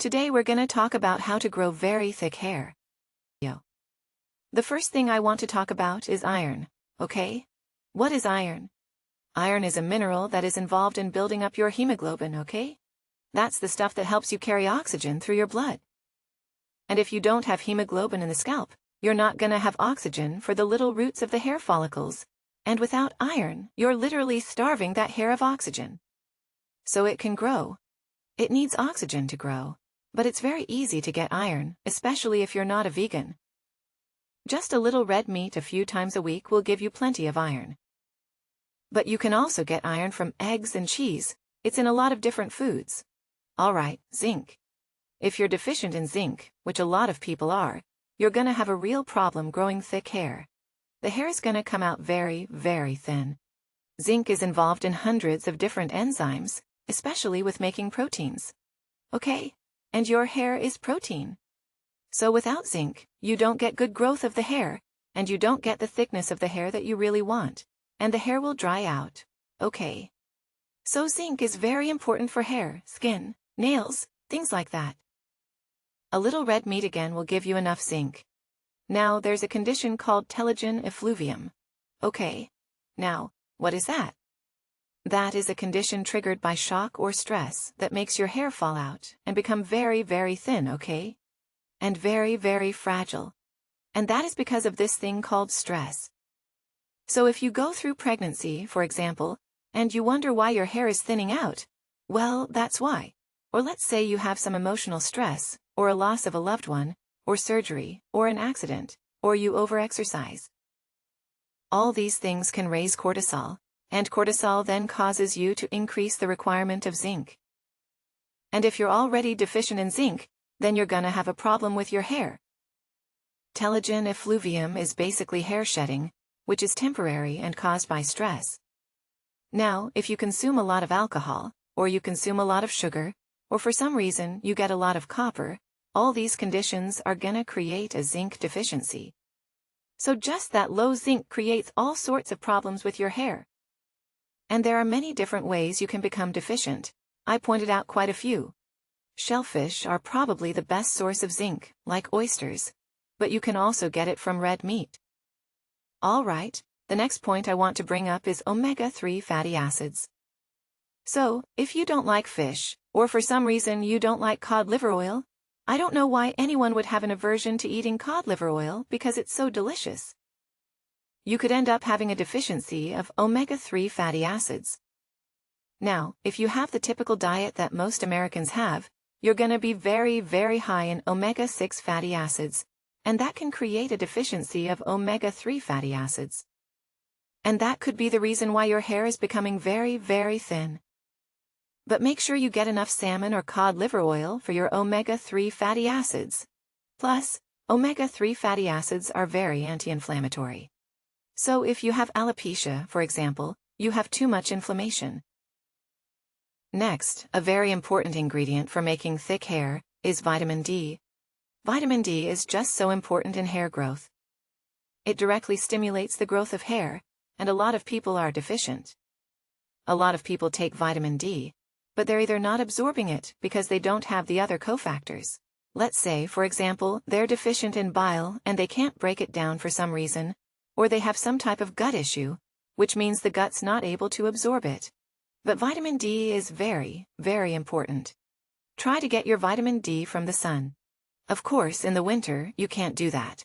Today we're gonna talk about how to grow very thick hair. The first thing I want to talk about is iron, okay? What is iron? Iron is a mineral that is involved in building up your hemoglobin, okay? That's the stuff that helps you carry oxygen through your blood. And if you don't have hemoglobin in the scalp, you're not gonna have oxygen for the little roots of the hair follicles. And without iron, you're literally starving that hair of oxygen. So it can grow. It needs oxygen to grow. But it's very easy to get iron, especially if you're not a vegan. Just a little red meat a few times a week will give you plenty of iron. But you can also get iron from eggs and cheese. It's in a lot of different foods. Alright, zinc. If you're deficient in zinc, which a lot of people are, you're gonna have a real problem growing thick hair. The hair is gonna come out very, very thin. Zinc is involved in hundreds of different enzymes, especially with making proteins. Okay? And your hair is protein. So without zinc, you don't get good growth of the hair, and you don't get the thickness of the hair that you really want, and the hair will dry out. Okay. So zinc is very important for hair, skin, nails, things like that. A little red meat again will give you enough zinc. Now there's a condition called telogen effluvium. Okay. Now, what is that? That is a condition triggered by shock or stress that makes your hair fall out and become very, very thin, okay? And very, very fragile. And that is because of this thing called stress. So if you go through pregnancy, for example, and you wonder why your hair is thinning out, well, that's why. Or let's say you have some emotional stress, or a loss of a loved one, or surgery, or an accident, or you overexercise. All these things can raise cortisol, and cortisol then causes you to increase the requirement of zinc. And if you're already deficient in zinc, then you're gonna have a problem with your hair. Telogen effluvium is basically hair shedding, which is temporary and caused by stress. Now, if you consume a lot of alcohol, or you consume a lot of sugar, or for some reason you get a lot of copper, all these conditions are gonna create a zinc deficiency. So just that low zinc creates all sorts of problems with your hair. And there are many different ways you can become deficient. I pointed out quite a few. Shellfish are probably the best source of zinc, like oysters. But you can also get it from red meat. Alright, the next point I want to bring up is omega-3 fatty acids. So, if you don't like fish, or for some reason you don't like cod liver oil, I don't know why anyone would have an aversion to eating cod liver oil because it's so delicious. You could end up having a deficiency of omega-3 fatty acids. Now, if you have the typical diet that most Americans have, you're gonna be very, very high in omega-6 fatty acids, and that can create a deficiency of omega-3 fatty acids. And that could be the reason why your hair is becoming very, very thin. But make sure you get enough salmon or cod liver oil for your omega-3 fatty acids. Plus, omega-3 fatty acids are very anti-inflammatory. So if you have alopecia, for example, you have too much inflammation. Next, a very important ingredient for making thick hair is vitamin D. Vitamin D is just so important in hair growth. It directly stimulates the growth of hair, and a lot of people are deficient. A lot of people take vitamin D, but they're either not absorbing it because they don't have the other cofactors. Let's say, for example, they're deficient in bile and they can't break it down for some reason, or they have some type of gut issue, which means the gut's not able to absorb it. But vitamin D is very, very important. Try to get your vitamin D from the sun. Of course, in the winter, you can't do that.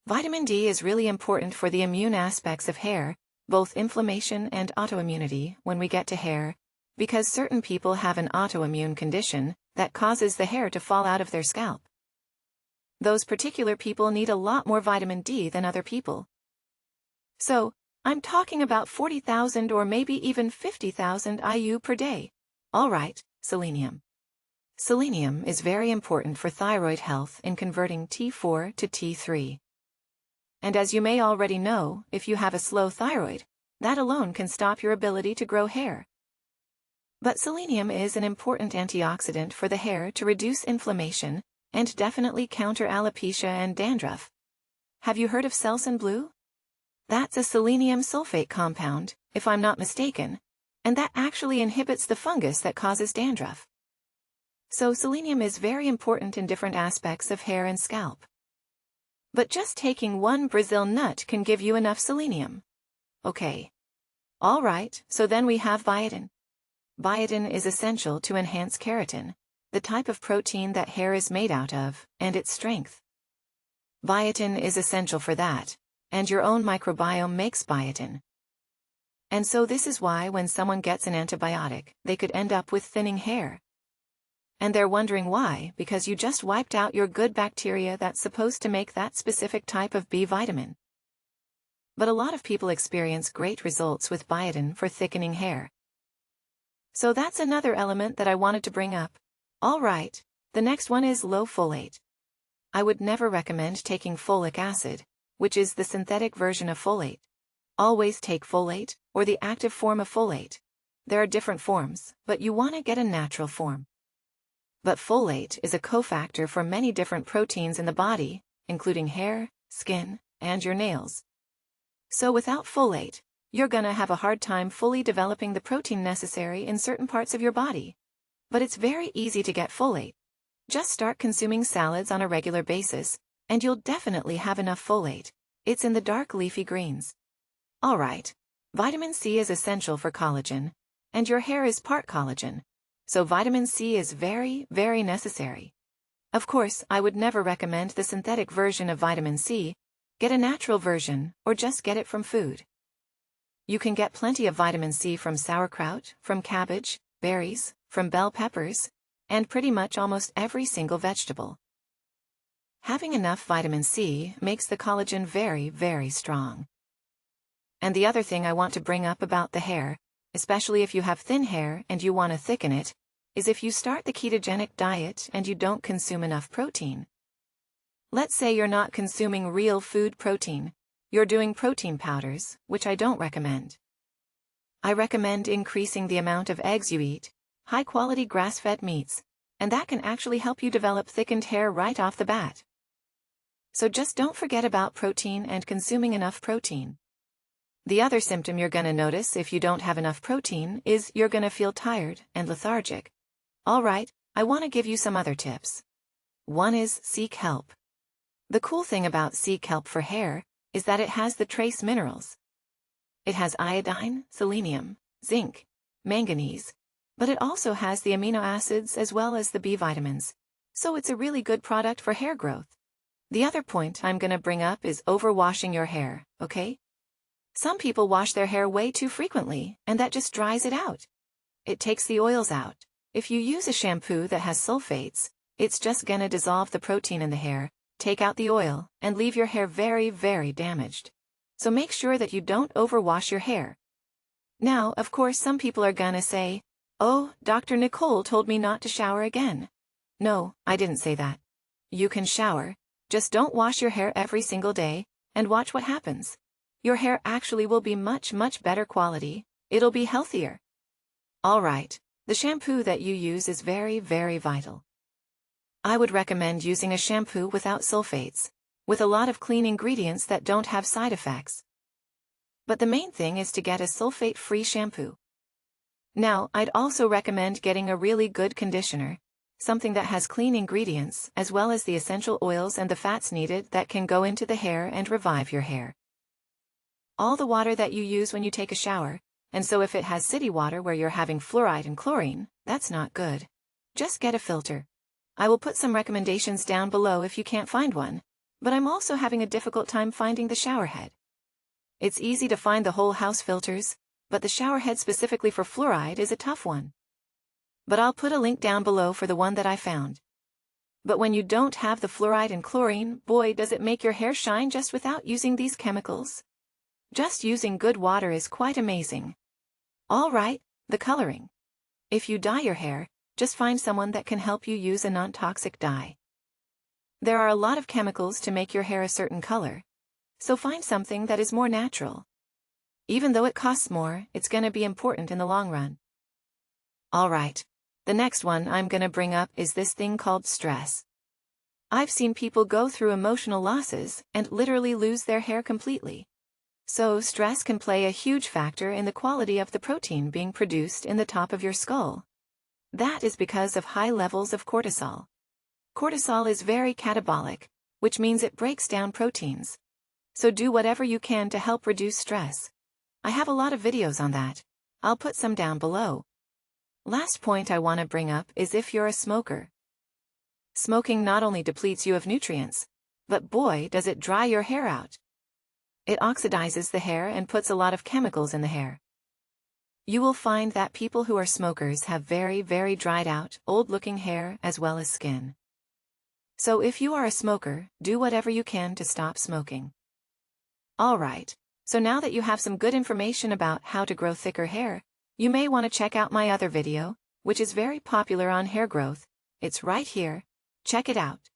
Vitamin D is really important for the immune aspects of hair, both inflammation and autoimmunity when we get to hair, because certain people have an autoimmune condition that causes the hair to fall out of their scalp. Those particular people need a lot more vitamin D than other people. So, I'm talking about 40,000 or maybe even 50,000 IU per day. Alright, selenium. Selenium is very important for thyroid health in converting T4 to T3. And as you may already know, if you have a slow thyroid, that alone can stop your ability to grow hair. But selenium is an important antioxidant for the hair to reduce inflammation and definitely counter alopecia and dandruff. Have you heard of Selsun Blue? That's a selenium sulfate compound, if I'm not mistaken, and that actually inhibits the fungus that causes dandruff. So selenium is very important in different aspects of hair and scalp. But just taking one Brazil nut can give you enough selenium. Okay. Alright, so then we have biotin. Biotin is essential to enhance keratin, the type of protein that hair is made out of, and its strength. Biotin is essential for that, and your own microbiome makes biotin. And so this is why when someone gets an antibiotic, they could end up with thinning hair. And they're wondering why, because you just wiped out your good bacteria that's supposed to make that specific type of B vitamin. But a lot of people experience great results with biotin for thickening hair. So that's another element that I wanted to bring up. Alright, the next one is low folate. I would never recommend taking folic acid, which is the synthetic version of folate. Always take folate, or the active form of folate. There are different forms, but you want to get a natural form. But folate is a cofactor for many different proteins in the body, including hair, skin, and your nails. So without folate, you're gonna have a hard time fully developing the protein necessary in certain parts of your body. But it's very easy to get folate. Just start consuming salads on a regular basis, and you'll definitely have enough folate. It's in the dark leafy greens. Alright, vitamin C is essential for collagen, and your hair is part collagen. So vitamin C is very, very necessary. Of course, I would never recommend the synthetic version of vitamin C. Get a natural version, or just get it from food. You can get plenty of vitamin C from sauerkraut, from cabbage, berries, from bell peppers, and pretty much almost every single vegetable. Having enough vitamin C makes the collagen very, very strong. And the other thing I want to bring up about the hair, especially if you have thin hair and you want to thicken it, is if you start the ketogenic diet and you don't consume enough protein. Let's say you're not consuming real food protein, you're doing protein powders, which I don't recommend. I recommend increasing the amount of eggs you eat, high-quality grass-fed meats, and that can actually help you develop thickened hair right off the bat. So just don't forget about protein and consuming enough protein. The other symptom you're gonna notice if you don't have enough protein is you're gonna feel tired and lethargic. Alright, I want to give you some other tips. One is seek help. The cool thing about sea kelp for hair is that it has the trace minerals. It has iodine, selenium, zinc, manganese, but it also has the amino acids as well as the B vitamins, so it's a really good product for hair growth. The other point I'm gonna bring up is overwashing your hair, okay? Some people wash their hair way too frequently, and that just dries it out. It takes the oils out. If you use a shampoo that has sulfates, it's just gonna dissolve the protein in the hair, take out the oil, and leave your hair very, very damaged. So make sure that you don't overwash your hair. Now, of course, some people are gonna say, "Oh, Dr. Nicole told me not to shower again." No, I didn't say that. You can shower, just don't wash your hair every single day, and watch what happens. Your hair actually will be much, much better quality. It'll be healthier. Alright, the shampoo that you use is very, very vital. I would recommend using a shampoo without sulfates, with a lot of clean ingredients that don't have side effects. But the main thing is to get a sulfate-free shampoo. Now, I'd also recommend getting a really good conditioner, something that has clean ingredients as well as the essential oils and the fats needed that can go into the hair and revive your hair. All the water that you use when you take a shower, and so if it has city water where you're having fluoride and chlorine, that's not good. Just get a filter. I will put some recommendations down below if you can't find one, but I'm also having a difficult time finding the shower head. It's easy to find the whole house filters, but the shower head specifically for fluoride is a tough one. But I'll put a link down below for the one that I found. But when you don't have the fluoride and chlorine, boy, does it make your hair shine just without using these chemicals. Just using good water is quite amazing. Alright, the coloring. If you dye your hair, just find someone that can help you use a non-toxic dye. There are a lot of chemicals to make your hair a certain color, so find something that is more natural. Even though it costs more, it's gonna be important in the long run. Alright, the next one I'm gonna bring up is this thing called stress. I've seen people go through emotional losses and literally lose their hair completely. So stress can play a huge factor in the quality of the protein being produced in the top of your skull. That is because of high levels of cortisol. Cortisol is very catabolic, which means it breaks down proteins. So do whatever you can to help reduce stress. I have a lot of videos on that. I'll put some down below. Last point I want to bring up is if you're a smoker. Smoking not only depletes you of nutrients, but boy does it dry your hair out. It oxidizes the hair and puts a lot of chemicals in the hair. You will find that people who are smokers have very, very dried out, old-looking hair as well as skin. So if you are a smoker, do whatever you can to stop smoking. Alright, so now that you have some good information about how to grow thicker hair, you may want to check out my other video, which is very popular on hair growth. It's right here. Check it out.